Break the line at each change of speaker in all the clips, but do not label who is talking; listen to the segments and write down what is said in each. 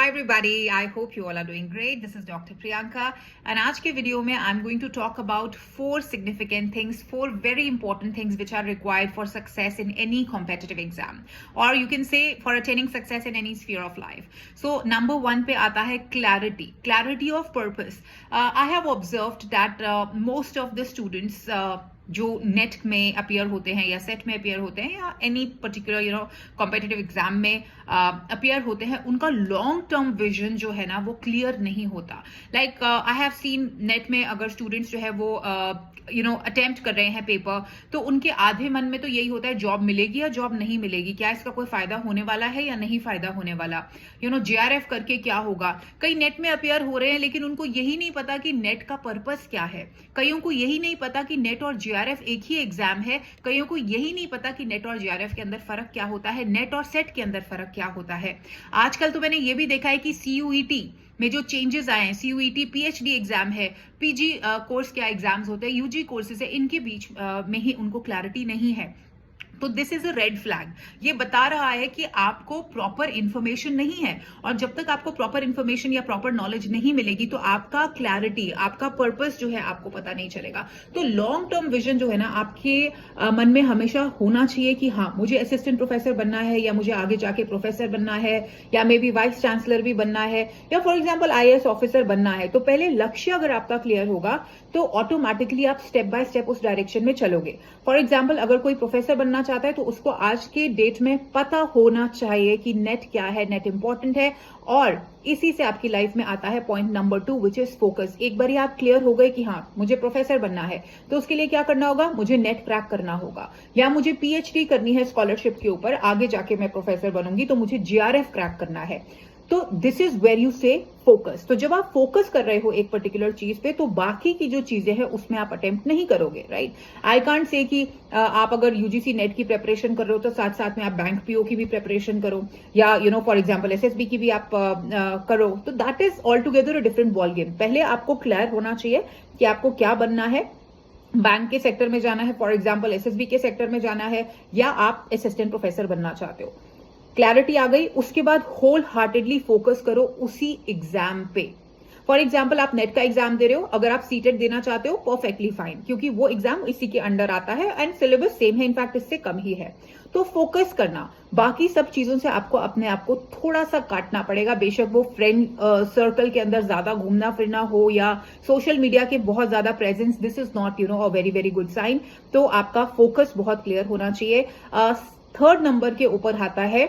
Hi everybody, I hope you all are doing great. This is Dr. Priyanka and आज के video में I'm going to talk about 4 significant things, 4 very important things which are required for success in any competitive exam or you can say for attaining success in any sphere of life. So number 1 पे आता है clarity of purpose. I have observed that most of the students जो net में appear होते हैं या set में appear होते हैं या एनी पर्टिकुलर कॉम्पिटिटिव एग्जाम में अपियर होते हैं, उनका लॉन्ग टर्म विजन जो है ना वो क्लियर नहीं होता. Like I have seen net में अगर स्टूडेंट्स जो है वो अटेम्प्ट कर रहे हैं पेपर, तो उनके आधे मन में तो यही होता है जॉब मिलेगी या जॉब नहीं मिलेगी, क्या इसका कोई फायदा होने वाला है या नहीं फायदा होने वाला, JRF करके क्या होगा. कई नेट में अपियर हो रहे हैं लेकिन उनको यही नहीं पता कि नेट का पर्पस क्या है. कईयों को यही नहीं पता कि नेट और JRF एक ही एग्जाम है. कईयों को यही नहीं पता कि नेट और JRF के अंदर फर्क क्या होता है, नेट और सेट के अंदर फर्क क्या होता है. आजकल तो मैंने ये भी देखा है कि CUET में जो चेंजेस आए हैं, CUET PhD एग्जाम है, PG कोर्स क्या एग्जाम्स होते हैं, UG कोर्सेज है, इनके बीच में ही उनको क्लैरिटी नहीं है. तो this is a red flag. ये बता रहा है कि आपको प्रॉपर इंफॉर्मेशन नहीं है, और जब तक आपको प्रॉपर इंफॉर्मेशन या प्रॉपर नॉलेज नहीं मिलेगी तो आपका क्लैरिटी, आपका पर्पस जो है आपको पता नहीं चलेगा. तो लॉन्ग टर्म विजन जो है ना आपके मन में हमेशा होना चाहिए कि हाँ, मुझे असिस्टेंट प्रोफेसर बनना है या मुझे आगे जाके प्रोफेसर बनना है या मे बी वाइस चांसलर भी बनना है या फॉर एग्जाम्पल IAS ऑफिसर बनना है. तो पहले लक्ष्य अगर आपका क्लियर होगा तो ऑटोमेटिकली आप स्टेप बाय स्टेप उस डायरेक्शन में चलोगे. फॉर एग्जाम्पल अगर कोई प्रोफेसर बनना चाहता है तो उसको आज के डेट में पता होना चाहिए कि नेट क्या है, नेट इंपॉर्टेंट है. और इसी से आपकी लाइफ में आता है point number 2 which is focus. एक बार आप क्लियर हो गए कि हाँ मुझे प्रोफेसर बनना है, तो उसके लिए क्या करना होगा, मुझे नेट क्रैक करना होगा, या मुझे PhD करनी है स्कॉलरशिप के ऊपर, आगे जाके मैं प्रोफेसर बनूंगी तो मुझे JRF क्रैक करना है. तो दिस इज वेर यू से फोकस. तो जब आप फोकस कर रहे हो एक पर्टिकुलर चीज पे तो बाकी की जो चीजें हैं उसमें आप अटेम्प्ट नहीं करोगे, राइट. आई कांट से कि आप अगर UGC नेट की प्रेपरेशन कर रहे हो तो साथ साथ में आप बैंक PO की भी प्रेपरेशन करो, या फॉर एग्जांपल SSB की भी आप करो. तो that is all together a different ball game. पहले आपको क्लियर होना चाहिए कि आपको क्या बनना है. बैंक के सेक्टर में जाना है, फॉर एग्जाम्पल SSB के सेक्टर में जाना है, या आप असिस्टेंट प्रोफेसर बनना चाहते हो. क्लैरिटी आ गई, उसके बाद होल हार्टेडली फोकस करो उसी एग्जाम पे. फॉर एग्जाम्पल आप नेट का एग्जाम दे रहे हो, अगर आप सीटेट देना चाहते हो परफेक्टली फाइन, क्योंकि वो एग्जाम इसी के अंडर आता है एंड सिलेबस सेम है, इनफैक्ट इससे कम ही है. तो फोकस करना, बाकी सब चीजों से आपको अपने आप को थोड़ा सा काटना पड़ेगा. बेशक वो फ्रेंड सर्कल के अंदर ज्यादा घूमना फिरना हो या सोशल मीडिया के बहुत ज्यादा presence, this is not a very very good sign. तो आपका फोकस बहुत क्लियर होना चाहिए. थर्ड नंबर के ऊपर आता है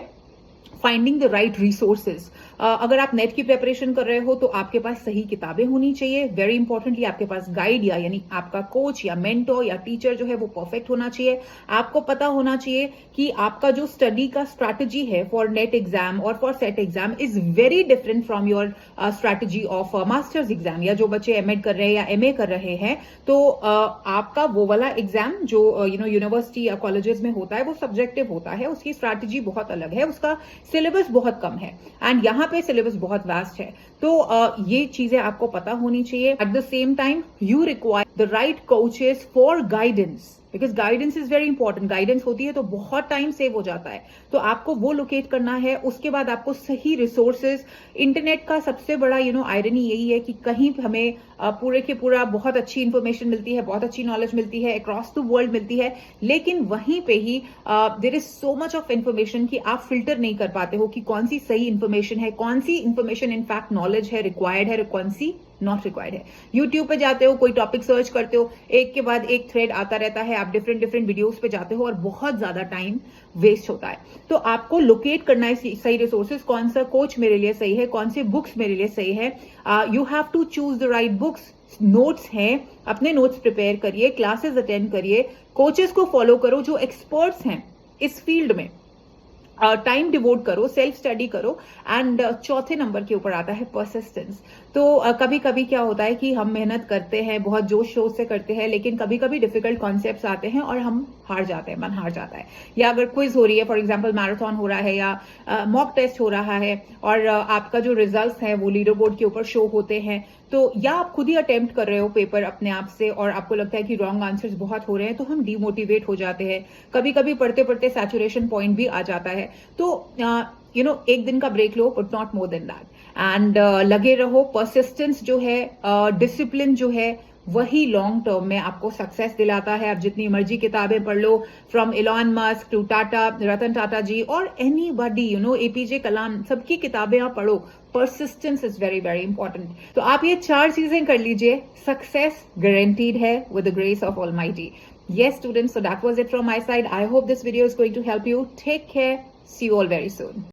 फाइंडिंग द राइट रिसोर्सेज. अगर आप नेट की प्रेपरेशन कर रहे हो तो आपके पास सही किताबें होनी चाहिए. वेरी इंपॉर्टेंटली आपके पास गाइड यानी आपका कोच या मेंटोर या टीचर जो है वो परफेक्ट होना चाहिए. आपको पता होना चाहिए कि आपका जो स्टडी का स्ट्रैटेजी है फॉर नेट एग्जाम और for set exam is very different from your strategy of masters exam. या जो बच्चे MEd कर रहे हैं या MA कर रहे हैं, तो आपका वो वाला एग्जाम जो यूनिवर्सिटी या कॉलेजेस में होता है वो सब्जेक्टिव होता है, उसकी स्ट्रैटेजी बहुत अलग है, उसका सिलेबस बहुत कम है एंड यहाँ पे सिलेबस बहुत वास्ट है. तो ये चीजें आपको पता होनी चाहिए. At the same time you require the right coaches for guidance, because guidance is very important. Guidance होती है तो बहुत टाइम सेव हो जाता है, तो आपको वो लोकेट करना है. उसके बाद आपको सही रिसोर्सेज. इंटरनेट का सबसे बड़ा आयरनी यही है कि कहीं हमें पूरे के पूरा बहुत अच्छी इंफॉर्मेशन मिलती है, बहुत अच्छी नॉलेज मिलती है, अक्रॉस द वर्ल्ड मिलती है, लेकिन वहीं पे ही there is so much of information कि आप फिल्टर नहीं कर पाते हो कि कौन सी सही इंफॉर्मेशन है, कौन सी इंफॉर्मेशन इनफैक्ट नॉलेज है, रिक्वायर्ड है, कौन सी नॉट रिक्वायर्ड है. यूट्यूब पे जाते हो, कोई टॉपिक सर्च करते हो, एक के बाद एक थ्रेड आता रहता है, आप डिफरेंट डिफरेंट वीडियोस पे जाते हो और बहुत ज्यादा टाइम वेस्ट होता है. तो आपको लोकेट करना है सही रिसोर्सेज, कौन सा कोच मेरे लिए सही है, कौन से बुक्स मेरे लिए सही है. You have to choose the right books. Notes हैं, अपने नोट्स प्रिपेयर करिए, क्लासेस अटेंड करिए, कोचेस को फॉलो करो जो एक्सपर्ट्स हैं इस फील्ड में, टाइम डिवोट करो, सेल्फ स्टडी करो. एंड चौथे नंबर के ऊपर आता है परसिस्टेंस. तो कभी कभी क्या होता है कि हम मेहनत करते हैं, बहुत जोश शोश से करते हैं, लेकिन कभी कभी डिफिकल्ट कॉन्सेप्ट्स आते हैं और हम हार जाते हैं, मन हार जाता है. या अगर क्विज हो रही है, फॉर एग्जांपल मैराथन हो रहा है या मॉक टेस्ट हो रहा है और आपका जो रिजल्ट्स हैं वो लीडर बोर्ड के ऊपर शो होते हैं, तो या आप खुद ही अटेम्प्ट कर रहे हो पेपर अपने आप से और आपको लगता है कि रॉन्ग आंसर्स बहुत हो रहे हैं, तो हम डिमोटिवेट हो जाते हैं. कभी कभी पढ़ते पढ़ते सैचुरेशन पॉइंट भी आ जाता है. तो एक दिन का ब्रेक लो, but not more than that. And लगे रहो. परसिस्टेंस जो है, डिसिप्लिन जो है, वही लॉन्ग टर्म में आपको सक्सेस दिलाता है. आप जितनी मर्जी किताबें पढ़ लो, from Elon Musk to Tata, Ratan Tata ji और एनीबॉडी, एपीजे कलाम, सबकी किताबें आप पढ़ो. Persistence is very very important. तो आप ये 4 चीजें कर लीजिए, सक्सेस गारंटीड है with the grace of almighty. Yes, students, so that was it from my side. I hope this video is going to help you. Take care. See you all very soon.